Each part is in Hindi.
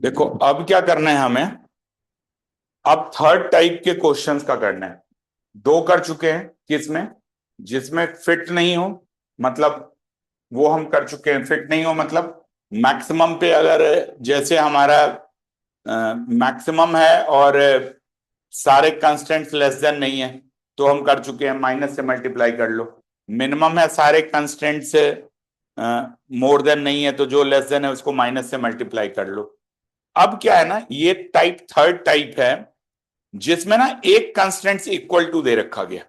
देखो अब क्या करना है हमें। अब थर्ड टाइप के क्वेश्चंस का करना है। दो कर चुके हैं, किसमें? जिसमें फिट नहीं हो, मतलब वो हम कर चुके हैं। फिट नहीं हो मतलब मैक्सिमम पे, अगर जैसे हमारा मैक्सिमम है और सारे कंस्टेंट्स लेस देन नहीं है, तो हम कर चुके हैं, माइनस से मल्टीप्लाई कर लो। मिनिमम है, सारे कंस्टेंट्स मोर देन नहीं है, तो जो लेस देन है उसको माइनस से मल्टीप्लाई कर लो। अब क्या है ना, ये टाइप थर्ड टाइप है जिसमें ना एक कंस्टेंट्स इक्वल टू दे रखा गया।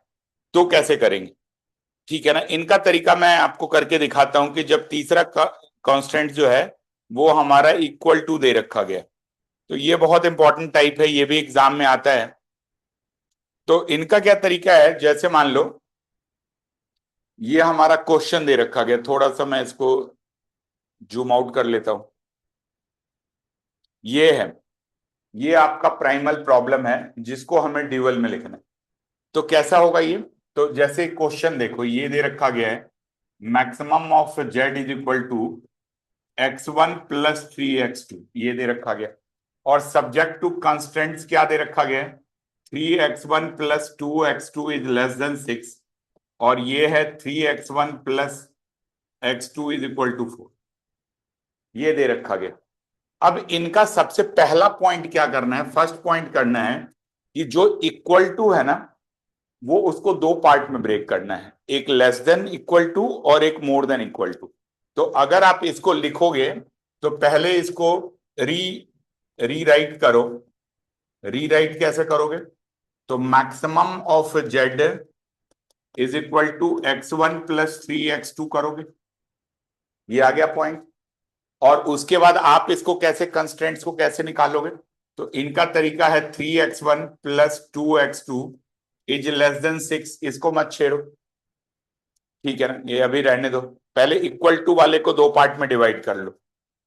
तो कैसे करेंगे? ठीक है ना, इनका तरीका मैं आपको करके दिखाता हूं कि जब तीसरा कांस्टेंट जो है वो हमारा इक्वल टू दे रखा गया। तो ये बहुत इंपॉर्टेंट टाइप है, ये भी एग्जाम में आता है। तो इनका क्या तरीका है, जैसे मान लो ये हमारा क्वेश्चन दे रखा गया, थोड़ा सा मैं इसको जूम आउट कर लेता हूं। ये है, ये आपका प्राइमल प्रॉब्लम है जिसको हमें ड्यूअल में लिखना है। तो कैसा होगा ये? तो जैसे क्वेश्चन देखो, ये दे रखा गया है, maximum of Z is equal to x1 + 3x2, ये दे रखा गया। और सब्जेक्ट टू कंस्टेंट्स क्या दे रखा गया है? 3x1 + 2x2 is less then 6, और ये है 3x1 + x2 is equal to 4, ये दे रखा गया। अब इनका सबसे पहला पॉइंट क्या करना है, फर्स्ट पॉइंट करना है कि जो इक्वल टू है ना, वो उसको दो पार्ट में ब्रेक करना है, एक लेस देन इक्वल टू और एक मोर देन इक्वल टू। तो अगर आप इसको लिखोगे तो पहले इसको रीराइट करो। रीराइट कैसे करोगे? तो maximum of Z is equal to x1 + 3x2 करोगे। ये आ गया पॉइंट। और उसके बाद आप इसको कैसे, कंस्ट्रेंट्स को कैसे निकालोगे? तो इनका तरीका है 3x1 + 2x2 is less then 6, इसको मत छेड़ो। ठीक है ना, ये अभी रहने दो। पहले इक्वल टू वाले को दो पार्ट में डिवाइड कर लो।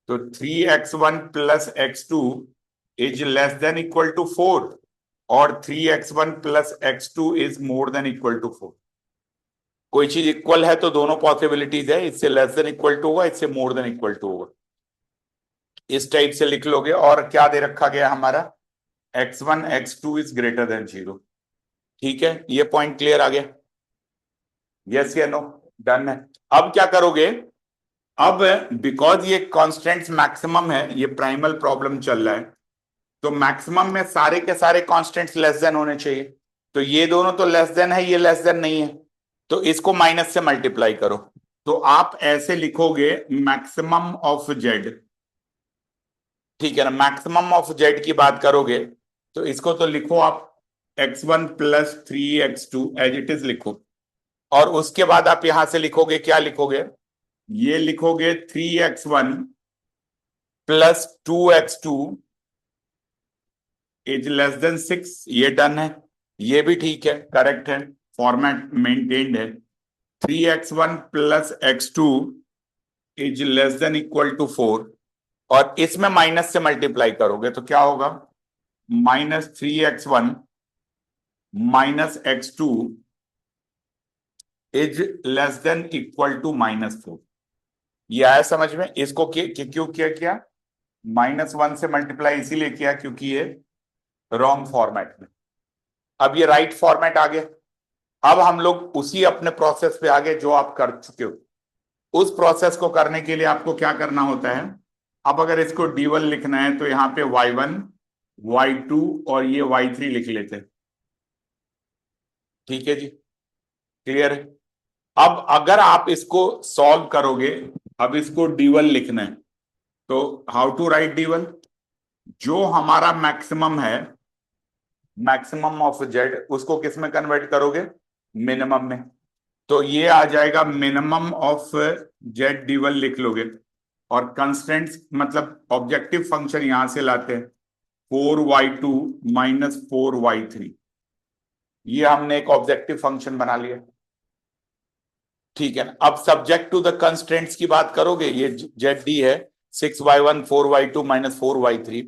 तो 3x1 + x2 is less than equal to 4, और 3x1 + x2 is more than equal to 4। कोई चीज इक्वल है तो दोनों पॉसिबिलिटीज है, इससे लेस देन इक्वल टू होगा, इससे मोर देन इक्वल टू होगा। इस टाइप से लिख लोगे। और क्या दे रखा गया हमारा? x1 x2 is greater then 0। ठीक है, ये पॉइंट क्लियर आ गया? यस या नो? डन है। अब क्या करोगे? अब बिकॉज ये कांस्टेंट्स मैक्सिमम है, ये प्राइमल प्रॉब्लम चल रहा है, तो मैक्सिमम में सारे के सारे कांस्टेंट्स लेस देन होने चाहिए। तो ये दोनों तो लेस देन है, ये लेस देन नहीं है, तो इसको माइनस से मल्टीप्लाई करो। तो आप ऐसे लिखोगे मैक्सिमम ऑफ जेड। ठीक है ना, मैक्सिमम ऑफ जेड की बात करोगे तो इसको तो लिखो आप x1 + 3x2 as it is लिखो। और उसके बाद आप यहां से लिखोगे, क्या लिखोगे? ये लिखोगे 3x1 + 2x2 is less then 6, ये डन है। ये भी ठीक है, करेक्ट है, फॉर्मेट मेंटेन्ड है। 3x1 + x2 is less than equal to 4, और इसमें माइनस से मल्टीप्लाई करोगे तो क्या होगा? -3x1 - x2 is less than equal to -4। ये आया समझ में? इसको क्यों किया? -1 से मल्टीप्लाई इसीलिए किया क्योंकि ये रॉन्ग फॉर्मेट में। अब ये राइट फॉर्मेट आ गया। अब हम लोग उसी अपने प्रोसेस पे आगे जो आप कर चुके हो, उस प्रोसेस को करने के लिए आपको क्या करना होता है? अब अगर इसको D1 लिखना है तो यहाँ पे y1 y2 और ये y3 लिख लेते हैं। ठीक है जी, क्लियर है? अब अगर आप इसको सॉल्व करोगे, अब इसको D1 लिखना है, तो हाउ टू राइट D1? जो हमारा मैक्सिमम है, मैक्सिमम ऑफ जेड, उसको किस में कन्वर्ट करोगे? मिनिमम में। तो ये आ जाएगा मिनिमम ऑफ जेड D1 लिख लोगे। और कंस्टेंट्स मतलब ऑब्जेक्टिव फंक्शन यहां से लाते हैं, 4y2 - 4y3, ये हमने एक ऑब्जेक्टिव फंक्शन बना लिया। ठीक है ना, अब सब्जेक्ट टू द कंस्टेंट्स की बात करोगे, ये जेड डी है, 6y1 4y2 - 4y3।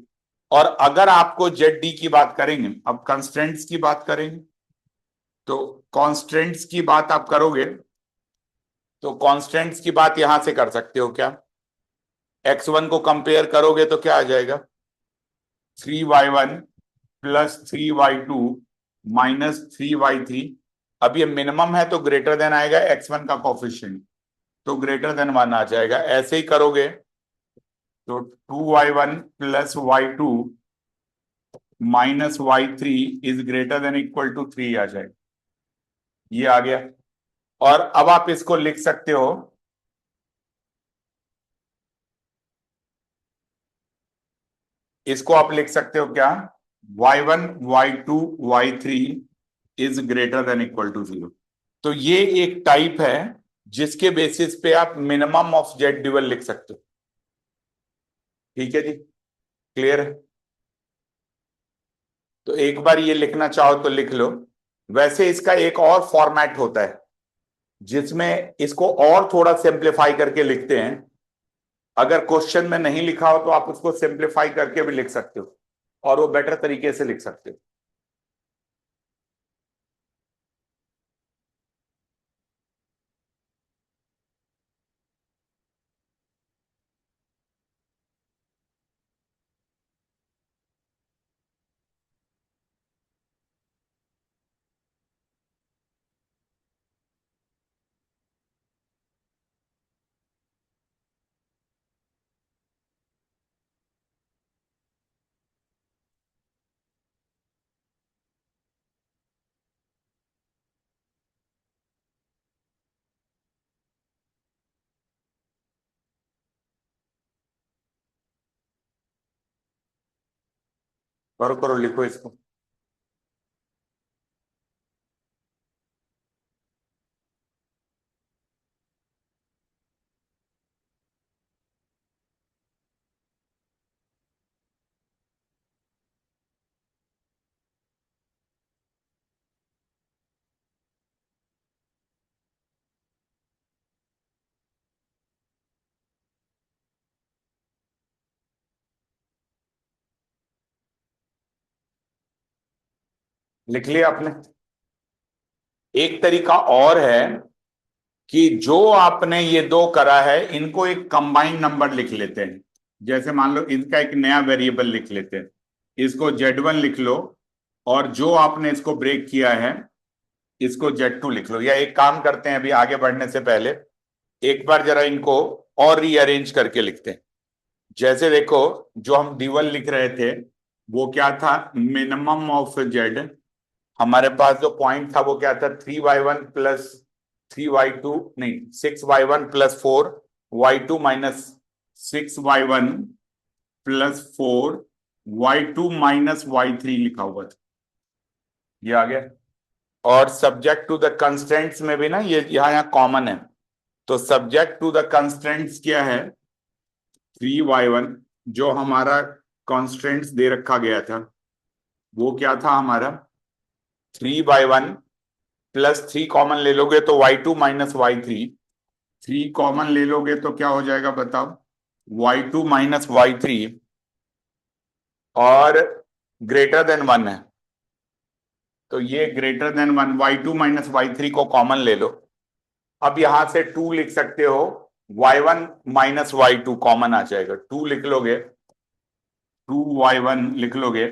और अगर आपको जेड डी की बात करेंगे, अब कंस्टेंट्स की बात करेंगे, तो कॉन्स्टेंट्स की बात आप करोगे तो कॉन्स्टेंट्स की बात यहां से कर सकते हो क्या? x1 को कंपेयर करोगे तो क्या आ जाएगा? 3y1 plus 3y2 minus 3y3। अब ये मिनिमम है तो ग्रेटर देन आएगा x1 का कोफिशिएंट, तो ग्रेटर देन 1 आ जाएगा। ऐसे ही करोगे तो 2y1 plus y2 minus y3 is greater than equal to 3 आ जाएगा। ये आ गया। और अब आप इसको लिख सकते हो, इसको आप लिख सकते हो क्या, y1 y2 y3 is greater than equal to 0। तो ये एक टाइप है जिसके बेसिस पे आप मिनिमम ऑफ जेड ड्यूअल लिख सकते हो। ठीक है जी, क्लियर है? तो एक बार ये लिखना चाहो तो लिख लो। वैसे इसका एक और फॉर्मेट होता है जिसमें इसको और थोड़ा सिंप्लीफाई करके लिखते हैं। अगर क्वेश्चन में नहीं लिखा हो तो आप उसको सिंप्लीफाई करके भी लिख सकते हो और वो बेटर तरीके से लिख सकते हो। करो करो, लिखो इसको। लिख लिया आपने? एक तरीका और है कि जो आपने ये दो करा है इनको एक कंबाइंड नंबर लिख लेते हैं। जैसे मान लो इनका एक नया वेरिएबल लिख लेते हैं, इसको Z1 लिख लो, और जो आपने इसको ब्रेक किया है इसको Z2 लिख लो। या एक काम करते हैं, अभी आगे बढ़ने से पहले एक बार जरा इनको और रीअरेंज करके लिखते हैं। जैसे देखो, जो हम ड्यूअल लिख रहे थे वो क्या था, मिनिमम ऑफ जेड। हमारे पास जो पॉइंट था वो क्या था, 3y1 प्लस 3y2, नहीं 6y1 plus 4y2 minus 6y1 plus 4y2 minus y3 लिखा हुआ था। ये आ गया। और सब्जेक्ट टू द कंस्ट्रेंट्स में भी ना ये यहाँ कॉमन है। तो सब्जेक्ट टू द कंस्ट्रेंट्स क्या है, 3y1 जो हमारा कॉन्स्टेंट्स दे रखा गया था वो क्या था हमारा, 3y1 प्लस 3 कॉमन ले लोगे तो y2 माइनस y3, 3 कॉमन ले लोगे तो क्या हो जाएगा बताओ, y2 माइनस y3, और ग्रेटर देन 1 है तो ये greater then 1, y2 minus y3 को कॉमन ले लो। अब यहां से 2 लिख सकते हो, y1 माइनस y2 कॉमन आ जाएगा, 2 लिख लोगे, 2y1 लिख लोगे,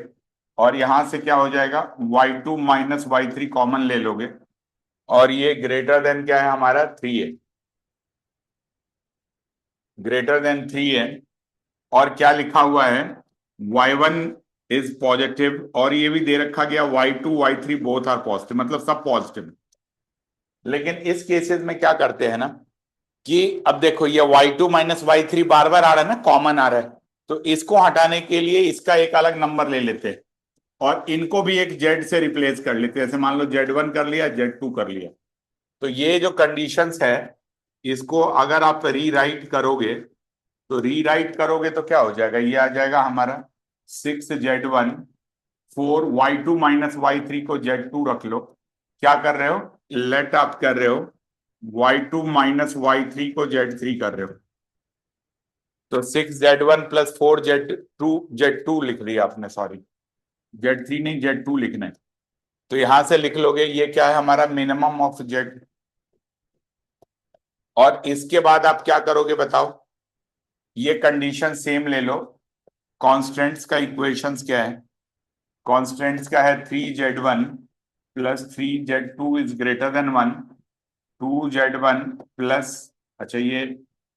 और यहां से क्या हो जाएगा, y2 माइनस y3 कॉमन ले लोगे, और ये ग्रेटर देन क्या है हमारा, 3 है, ग्रेटर देन 3 है। और क्या लिखा हुआ है, y1 इज पॉजिटिव, और ये भी दे रखा गया y2 y3 both are positive, मतलब सब पॉजिटिव। लेकिन इस केसेस में क्या करते हैं ना कि अब देखो ये y2 माइनस y3 बार बार आ रहा है ना, कॉमन आ रहा है, तो इसको हटाने के लिए इसका एक अलग नंबर ले लेते हैं और इनको भी एक z से रिप्लेस कर लेते हैं। जैसे मान लो Z1 कर लिया, Z2 कर लिया। तो ये जो कंडीशंस है इसको अगर आप रीराइट करोगे तो क्या हो जाएगा, ये आ जाएगा हमारा 6z1 4y2 माइनस y3 को Z2 रख लो। क्या कर रहे हो, लेट आप कर रहे हो, y2 माइनस y3 को Z3 कर रहे हो, तो 6z1 प्लस 4z2 लिख लिया आपने, सॉरी Z3 नहीं Z2 लिखना है। तो यहां से लिख लोगे ये क्या है हमारा, मिनिमम ऑफ जेड। और इसके बाद आप क्या करोगे बताओ, ये कंडीशन सेम ले लो, कॉन्स्टेंट्स का इक्वेशंस क्या है? कॉन्स्टेंट्स का है 3z1 plus 3z2 is greater then 1, 2z1 plus, अच्छा ये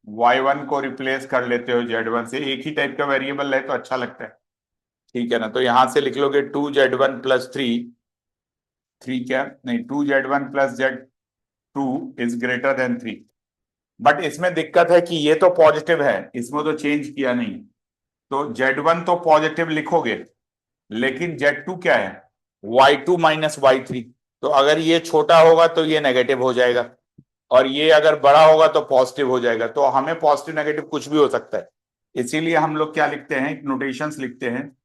y1 को रिप्लेस कर लेते हो z1 से, एक ही टाइप का वेरिएबल है तो अच्छा लगता है, ठीक है ना। तो यहां से लिख लोगे 2z1 प्लस 3 क्या नहीं, 2z1 plus z2 is greater then 3। But इसमें दिक्कत है कि ये तो पॉजिटिव है, इसमें तो चेंज किया नहीं, तो z1 तो पॉजिटिव लिखोगे, लेकिन z2 क्या है, y2 माइनस y3। तो अगर ये छोटा होगा तो ये नेगेटिव हो जाएगा, और ये अगर बड़ा होगा तो पॉजिटिव हो जाएगा। तो हमें पॉजिटिव नेगेटिव कुछ भी हो सकता है, इसीलिए हम लोग क्या लिखते हैं, नोटेशंस लिखते हैं,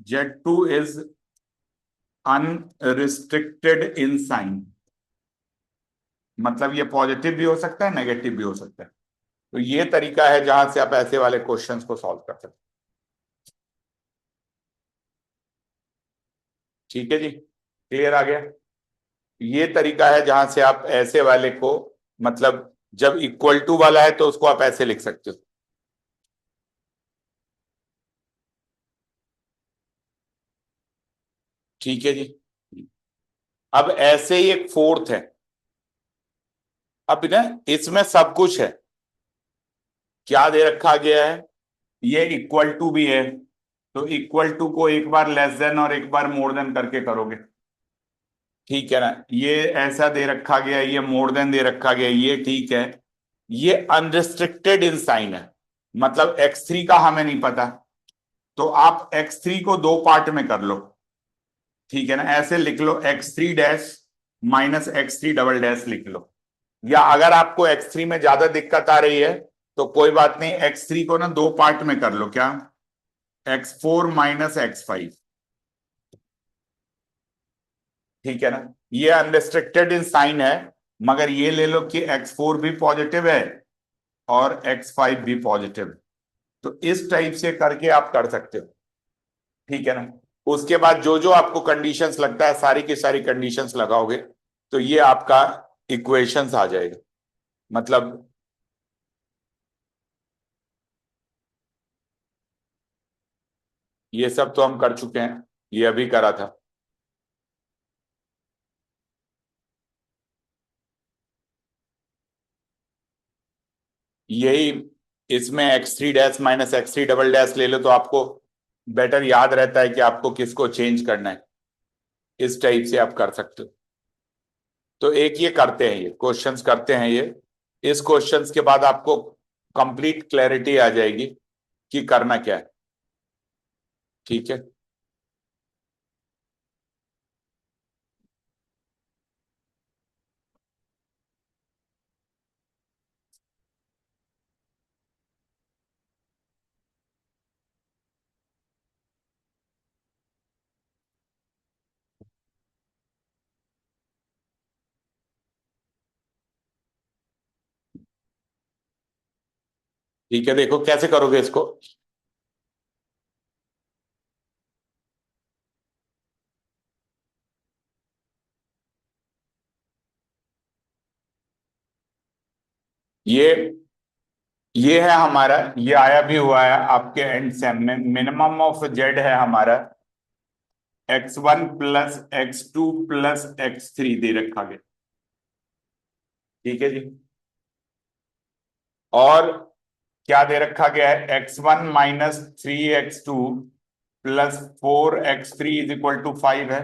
z2 is unrestricted in sign, मतलब ये पॉजिटिव भी हो सकता है, नेगेटिव भी हो सकता है। तो ये तरीका है जहां से आप ऐसे वाले क्वेश्चंस को सॉल्व कर सकते हैं। ठीक है जी, क्लियर आ गया? ये तरीका है जहां से आप ऐसे वाले को, मतलब जब इक्वल टू वाला है तो उसको आप ऐसे लिख सकते हो। ठीक है जी। अब ऐसे ही एक फोर्थ है, अब ना इसमें सब कुछ है, क्या दे रखा गया है, ये इक्वल टू भी है, तो इक्वल टू को एक बार लेस देन और एक बार मोर देन करके करोगे, ठीक है ना। ये ऐसा दे रखा गया है, ये मोर देन दे रखा गया है, ये ठीक है। ये अनरिस्ट्रिक्टेड इन साइन है, मतलब x3 का हमें नहीं पता, तो आप x3 को दो पार्ट में कर लो, ठीक है ना। ऐसे लिख लो x3 dash minus x3 double dash लिख लो, या अगर आपको x3 में ज्यादा दिक्कत आ रही है तो कोई बात नहीं, x3 को ना दो पार्ट में कर लो, क्या, x4 माइनस x5, ठीक है ना। ये अनरिस्ट्रिक्टेड इन साइन है, मगर ये ले लो कि x4 भी पॉजिटिव है और x5 भी पॉजिटिव, तो इस टाइप से करके आप कर सकते हो, ठीक है ना। उसके बाद जो जो आपको कंडीशंस लगता है, सारी की सारी कंडीशंस लगाओगे तो ये आपका इक्वेशंस आ जाएगा, मतलब ये सब तो हम कर चुके हैं, ये अभी करा था। यही, इसमें x3 dash minus x3 double dash ले लो तो आपको बेटर याद रहता है कि आपको किसको चेंज करना है, इस टाइप से आप कर सकते हो। तो एक ये करते हैं, ये क्वेश्चंस करते हैं ये, इस क्वेश्चंस के बाद आपको कंप्लीट क्लैरिटी आ जाएगी कि करना क्या है, ठीक है। ठीक है, देखो कैसे करोगे इसको। ये है हमारा, ये आया भी हुआ है आपके एंड से, मिनिमम ऑफ जेड है हमारा x1 plus x2 plus x3 दे रखा गया, ठीक है जी। और क्या दे रखा गया है, x1 minus 3x2 plus 4x3 is equal to 5 है,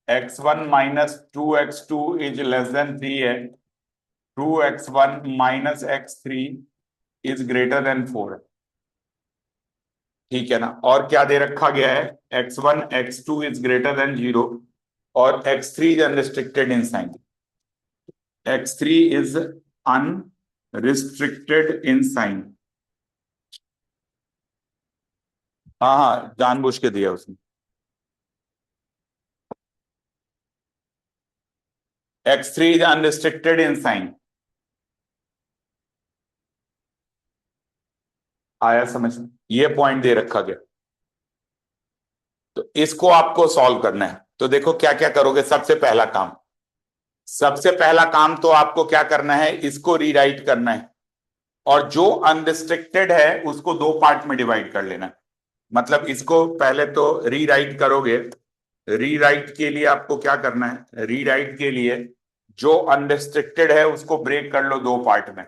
x1 minus 2x2 is less then 3 है, 2x1 minus x3 is greater then 4 है, ठीक है ना। और क्या दे रखा गया है, x1 x2 is greater then 0 और x3 is unrestricted in sign, x3 is unrestricted in sign. हाँ हाँ, जानबूझ के दिया उसने, x3 is unrestricted in sign, आया समझ, ये पॉइंट दे रखा गया। तो इसको आपको सॉल्व करना है, तो देखो क्या क्या करोगे। सबसे पहला काम तो आपको क्या करना है, इसको रीराइट करना है, और जो अनरिस्ट्रिक्टेड है उसको दो पार्ट में डिवाइड कर लेना है। मतलब इसको पहले तो रीराइट करोगे। रीराइट के लिए आपको क्या करना है, रीराइट के लिए जो अनरिस्ट्रिक्टेड है उसको ब्रेक कर लो दो पार्ट में,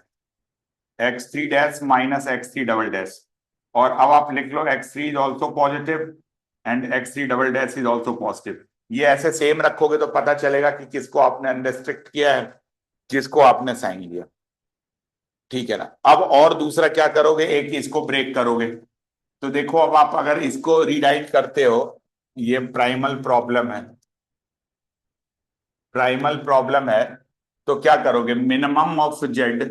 x3 dash minus x3 double dash, और अब आप लिख लो x3 is also positive and x3 double dash is also positive. ये ऐसे सेम रखोगे तो पता चलेगा कि किसको आपने अनरिस्ट्रिक्ट किया है, किसको आपने साइन लिया। ठीक है ना। अब और दूसरा क्या करोगे, एक इसको ब्रेक करोगे। तो देखो अब आप अगर इसको रीराइट करते हो, ये प्राइमल प्रॉब्लम है, प्राइमल प्रॉब्लम है, तो क्या करोगे, minimum of Z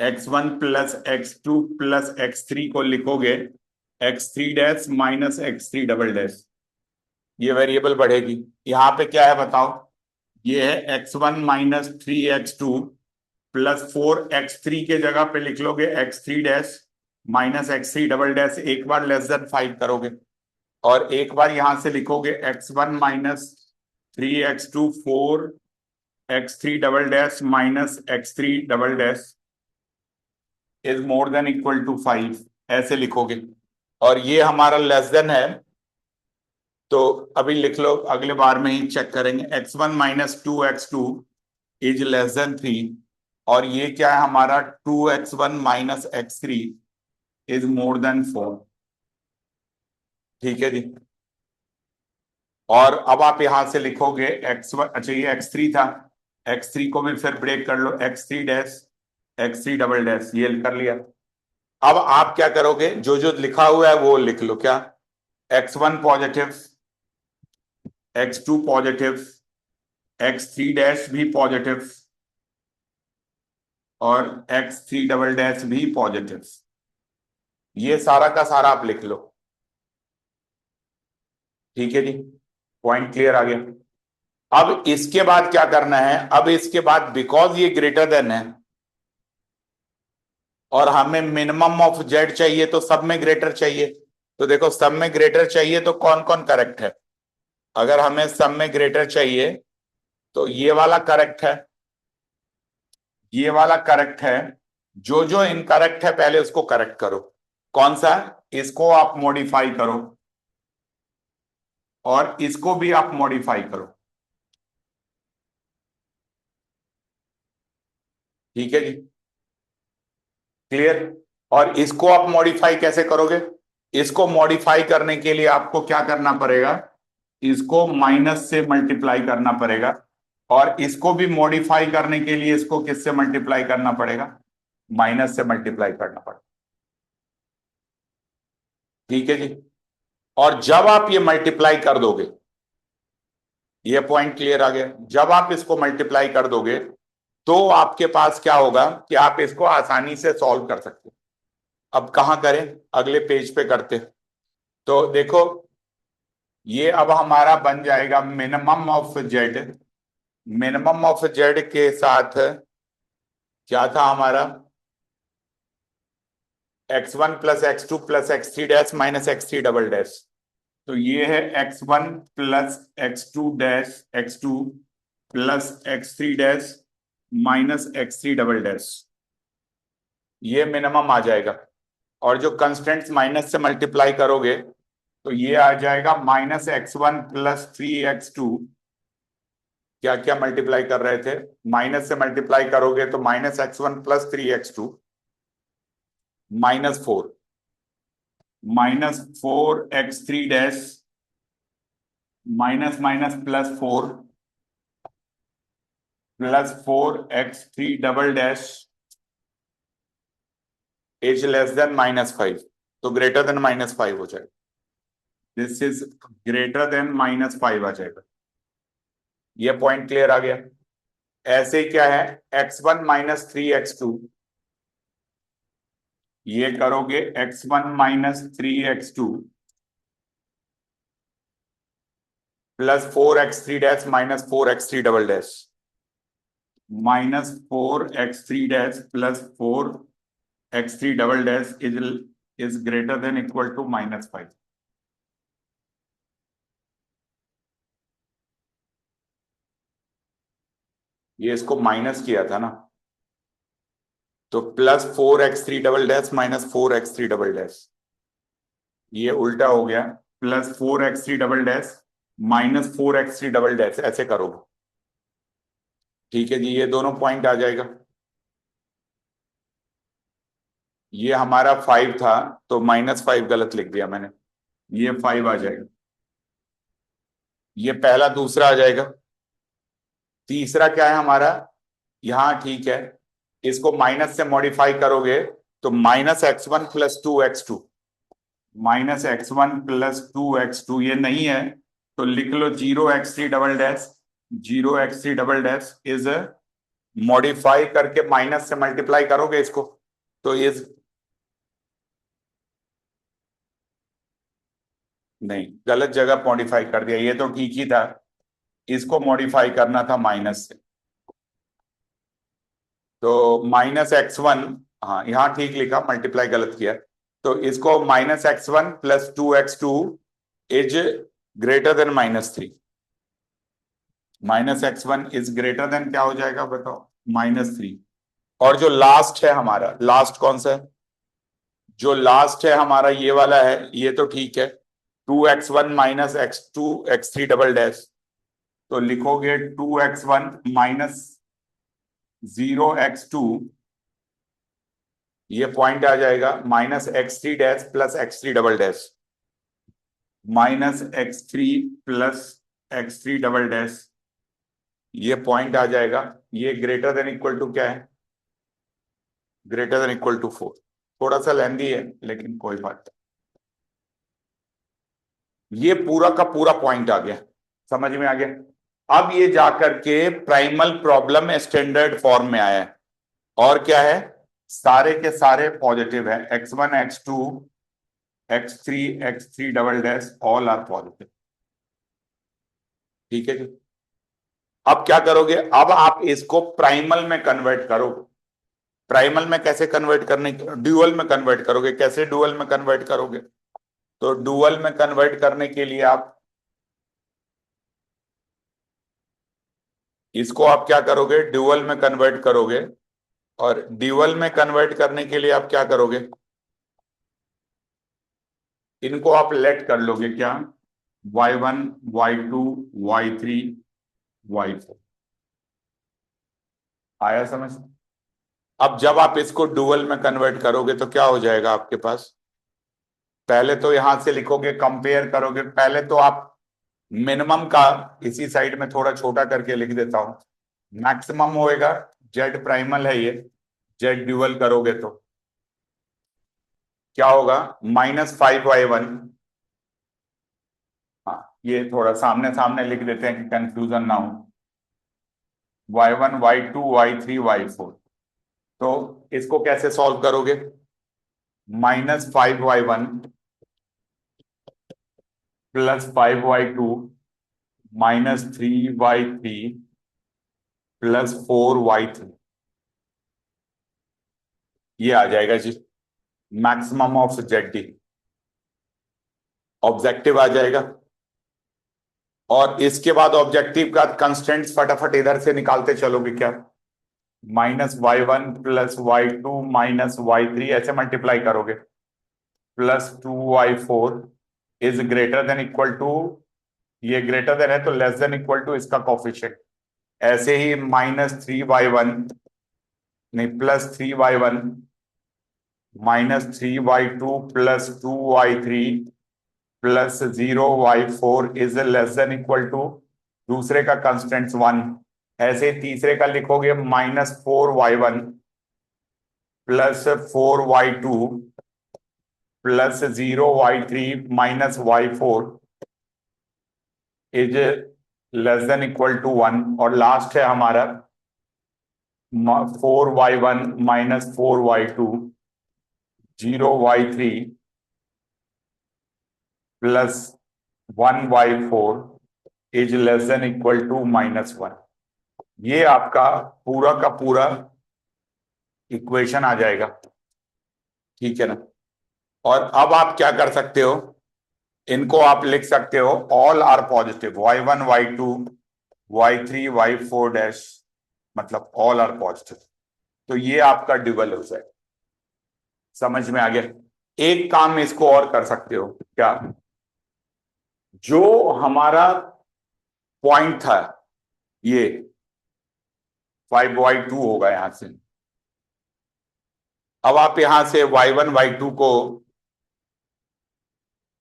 x1 plus x2 plus x3 को लिखोगे x3 dash minus x3 double dash. ये वेरिएबल बढ़ेगी। यहां पे क्या है बताओ, ये है x1 minus 3x2 plus 4x3 के जगह पे लिख लोगे x3 dash minus x3 double dash, एक बार लेस देन 5 करोगे, और एक बार यहां से लिखोगे x1 minus 3x2 4x3 double dash minus x3 double dash is more than equal to 5, ऐसे लिखोगे, और ये हमारा लेस देन है। तो अभी लिख लो, अगले बार में ही चेक करेंगे, x1 minus 2x2 is less then 3, और ये क्या है हमारा 2x1 minus x3 is more then 4। ठीक है जी। और अब आप यहां से लिखोगे x1, अच्छा ये x3 था, x3 को भी फिर ब्रेक कर लो, x3 dash x3 double dash, ये कर लिया। अब आप क्या करोगे, जो जो लिखा हुआ है वो लिख लो, क्या, x1 positive, x2 positive, x3 dash भी पॉजिटिव, और x3 डबल डैश भी पॉजिटिव। ये सारा का सारा आप लिख लो। ठीक है जी, पॉइंट क्लियर आ गया। अब इसके बाद क्या करना है, अब इसके बाद बिकॉज ये ग्रेटर देन है और हमें मिनिमम ऑफ जेड चाहिए, तो सब में ग्रेटर चाहिए। तो देखो सब में ग्रेटर चाहिए तो कौन कौन करेक्ट है, अगर हमें सब में ग्रेटर चाहिए तो ये वाला करेक्ट है, ये वाला करेक्ट है, जो जो इनकरेक्ट है पहले उसको करेक्ट करो। कौन सा, इसको आप मॉडिफाई करो और इसको भी आप मॉडिफाई करो। ठीक है जी, क्लियर। और इसको आप मॉडिफाई कैसे करोगे, इसको मॉडिफाई करने के लिए आपको क्या करना पड़ेगा, इसको माइनस से मल्टीप्लाई करना पड़ेगा, और इसको भी मॉडिफाई करने के लिए इसको किससे मल्टीप्लाई करना पड़ेगा, माइनस से मल्टीप्लाई करना पड़ेगा। ठीक है जी। और जब आप ये मल्टीप्लाई कर दोगे, ये पॉइंट क्लियर आ गया, जब आप इसको मल्टीप्लाई कर दोगे तो आपके पास क्या होगा कि आप इसको आसानी से सॉल्व कर सकते हो। अब कहां करें, अगले पेज पे करते हैं। तो देखो ये अब हमारा बन जाएगा minimum of Z, minimum of Z के साथ क्या था हमारा, x1 plus x2 plus x3 dash minus x3 double dash. तो ये है x1 plus x2 dash x2 plus x3 dash minus x3 double dash, ये मिनिमम आ जाएगा। और जो कंस्टेंट्स माइनस से मल्टीप्लाई करोगे तो ये आ जाएगा माइनस x1 प्लस 3x2, क्या क्या मल्टीप्लाई कर रहे थे, माइनस से मल्टीप्लाई करोगे तो minus x1 plus 3x2 minus 4, minus 4x3 dash minus minus plus 4 plus 4x3 double dash is less then minus 5, तो ग्रेटर देन माइनस 5 हो जाएगा, this is greater then minus 5 आ जाएगा। ये पॉइंट क्लियर आ गया। ऐसे क्या है, x1 माइनस 3x2, ये करोगे x1 minus 3x2 plus 4x3 dash minus 4x3 double dash minus 4x3 dash plus 4x3 double dash is greater than equal to minus 5। ये इसको माइनस किया था ना, तो plus 4x3 double dash minus 4x3 double dash, ये उल्टा हो गया, plus 4x3 double dash minus 4x3 double dash, ऐसे करोगे। ठीक है जी, ये दोनों पॉइंट आ जाएगा। ये हमारा 5 था तो -5 गलत लिख दिया मैंने, ये 5 आ जाएगा। ये पहला, दूसरा आ जाएगा। तीसरा क्या है हमारा, यहां ठीक है, इसको माइनस से मॉडिफाई करोगे तो -x1 plus 2x2, -x1 plus 2x2, ये नहीं है तो लिख लो 0x3 double dash, 0x3 double dash is, modify करके माइनस से मल्टीप्लाई करोगे इसको तो इज, नहीं गलत जगह मॉडिफाई कर दिया, ये तो ठीक ही था, इसको मॉडिफाई करना था माइनस से। तो -x1, हाँ यहाँ ठीक लिखा, मल्टीप्लाई गलत किया, तो इसको -x1 plus 2x2 is greater then -3, -x1 is greater then क्या हो जाएगा बताओ, -3। और जो लास्ट है हमारा, लास्ट कौन सा है, जो लास्ट है हमारा ये वाला है, ये तो ठीक है, 2x1 minus x3 double dash, तो लिखोगे 2x1 माइनस 0x2, ये पॉइंट आ जाएगा, -x3 dash plus x3 double dash, -x3 plus x3 double dash, ये पॉइंट आ जाएगा। ये ग्रेटर देन इक्वल टू क्या है, ग्रेटर देन इक्वल टू 4। थोड़ा सा लेंदी है लेकिन कोई बात नहीं। ये पूरा का पूरा पॉइंट आ गया, समझ में आ गया। अब ये जाकर के प्राइमल प्रॉब्लम स्टैंडर्ड फॉर्म में आया है, और क्या है, सारे के सारे पॉजिटिव है, x1 x2 x3 double dash all are positive. ठीक है जी। अब क्या करोगे, अब आप इसको प्राइमल में कन्वर्ट करो। प्राइमल में कैसे कन्वर्ट करने, ड्यूअल में कन्वर्ट करोगे, कैसे ड्यूअल में कन्वर्ट करोगे, तो ड्यूअल में कन्वर्ट करने के लिए आप इसको आप क्या करोगे, ड्यूअल में कन्वर्ट करोगे, और ड्यूअल में कन्वर्ट करने के लिए आप क्या करोगे, इनको आप लेट कर लोगे क्या, y1 y2 y3 y4। आया समझ। अब जब आप इसको डुअल में कन्वर्ट करोगे तो क्या हो जाएगा आपके पास, पहले तो यहां से लिखोगे, कंपेयर करोगे, पहले तो आप मिनिमम का इसी साइड में थोड़ा छोटा करके लिख देता हूं, मैक्सिमम होएगा, जेड प्राइमल है ये, जेड ड्यूअल करोगे तो क्या होगा, -5y1, हाँ ये थोड़ा सामने सामने लिख देते हैं कि कंफ्यूजन ना हो, y1 y2 y3 y4। तो इसको कैसे सॉल्व करोगे, -5y1 plus 5y2 -3y3 plus 4y3, ये आ जाएगा Z maximum of Z D, objective आ जाएगा। और इसके बाद ऑब्जेक्टिव का कंस्टेंट्स फटाफट इधर से निकालते चलोगे क्या, -y1 plus y2 minus y3, ऐसे मल्टीप्लाई करोगे, plus 2y4 is greater than equal to, ये ग्रेटर देन है तो लेस देन इक्वल टू इसका कोफिशिएंट, ऐसे ही -3y1, नहीं +3y1 -3y2 plus 2y3 plus 0y4 is less than equal to, दूसरे का कंस्टेंट 1, ऐसे तीसरे का लिखोगे -4y1 plus 4y2 plus 0y3 minus y4 is less than equal to 1, और लास्ट है हमारा 4y1 minus 4y2 0y3 plus 1y4 is less than equal to -1। ये आपका पूरा का पूरा इक्वेशन आ जाएगा, ठीक है ना। और अब आप क्या कर सकते हो, इनको आप लिख सकते हो all are positive, y1 y2 y3 y4 dash, मतलब ऑल आर पॉजिटिव, तो ये आपका ड्यूअल हो जाए। समझ में आ गया। एक काम इसको और कर सकते हो क्या, जो हमारा पॉइंट था ये 5y2 होगा यहां से। अब आप यहां से y1 y2 को,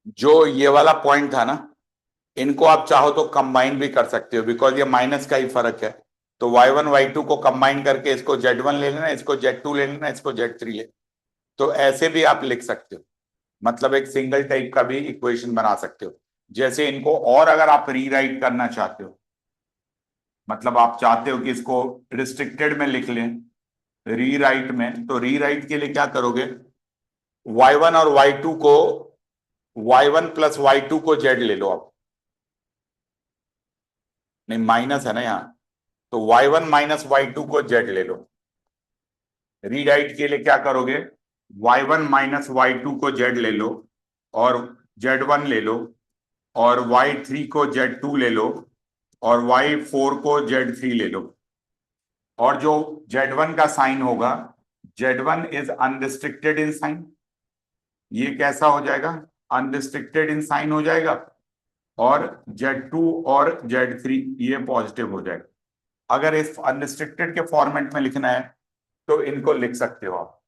जो ये वाला पॉइंट था ना, इनको आप चाहो तो कंबाइन भी कर सकते हो, बिकॉज ये माइनस का ही फर्क है। तो y1 y2 को कंबाइन करके इसको z1 ले लेना, इसको z2 ले लेना, इसको z3 ले, तो ऐसे भी आप लिख सकते हो। मतलब एक सिंगल टाइप का भी इक्वेशन बना सकते हो। जैसे इनको और अगर आप रीराइट करना चाहते हो, मतलब आप चाहते हो कि इसको रिस्ट्रिक्टेड में लिख लें रीराइट में, तो रीराइट के लिए क्या करोगे, y1 और y2 को, y1 प्लस y2 को z ले लो आप, नहीं माइनस है ना यहाँ, तो y1 माइनस y2 को z ले लो। रीराइट के लिए क्या करोगे, y1 माइनस y2 को z ले लो, और z1 ले लो, और y3 को z2 ले लो, और y4 को z3 ले लो। और जो z1 का साइन होगा, z1 is unrestricted in sign, ये कैसा हो जाएगा, अनरिस्ट्रिक्टेड इन साइन हो जाएगा, और z2 और z3 ये पॉजिटिव हो जाएगा। अगर इस अनरिस्ट्रिक्टेड के फॉर्मेट में लिखना है तो इनको लिख सकते हो आप,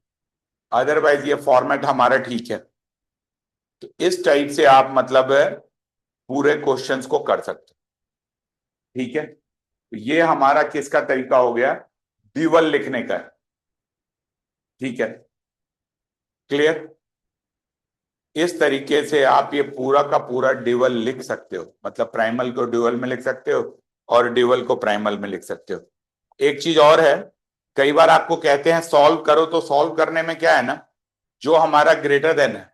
अदरवाइज ये फॉर्मेट हमारा ठीक है। तो इस टाइप से आप मतलब पूरे क्वेश्चंस को कर सकते हो, ठीक है। तो ये हमारा किसका तरीका हो गया, ड्यूअल लिखने का, ठीक है, क्लियर। इस तरीके से आप ये पूरा का पूरा ड्यूअल लिख सकते हो, मतलब प्राइमल को ड्यूअल में लिख सकते हो और ड्यूअल को प्राइमल में लिख सकते हो। एक चीज और है, कई बार आपको कहते हैं सॉल्व करो, तो सॉल्व करने में क्या है ना, जो हमारा ग्रेटर देन है,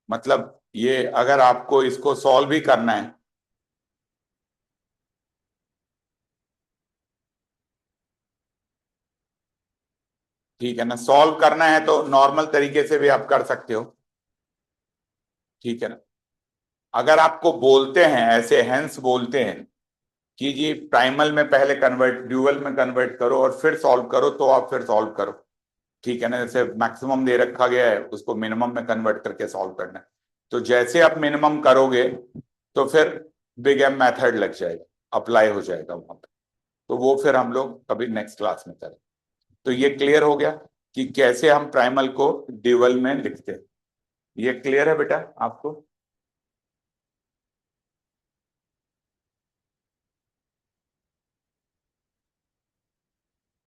मतलब ये अगर आपको इसको सॉल्व भी करना है, ठीक है ना, सॉल्व करना है तो नॉर्मल तरीके से भी आप कर सकते हो, ठीक है ना। अगर आपको बोलते हैं ऐसे, हेंस बोलते हैं कि जी प्राइमल में पहले कन्वर्ट, ड्यूअल में कन्वर्ट करो और फिर सॉल्व करो, तो आप फिर सॉल्व करो, ठीक है ना। जैसे मैक्सिमम दे रखा गया है, उसको मिनिमम में कन्वर्ट करके सॉल्व करना है, तो जैसे आप मिनिमम करोगे तो फिर बिग एम मेथड लग जाएगा, अप्लाई हो जाएगा वहां पे। तो वो फिर हम लोग कभी नेक्स्ट क्लास में करें। तो ये क्लियर हो गया कि कैसे हम प्राइमल को ड्यूअल में लिखते हैं, ये क्लियर है बेटा आपको।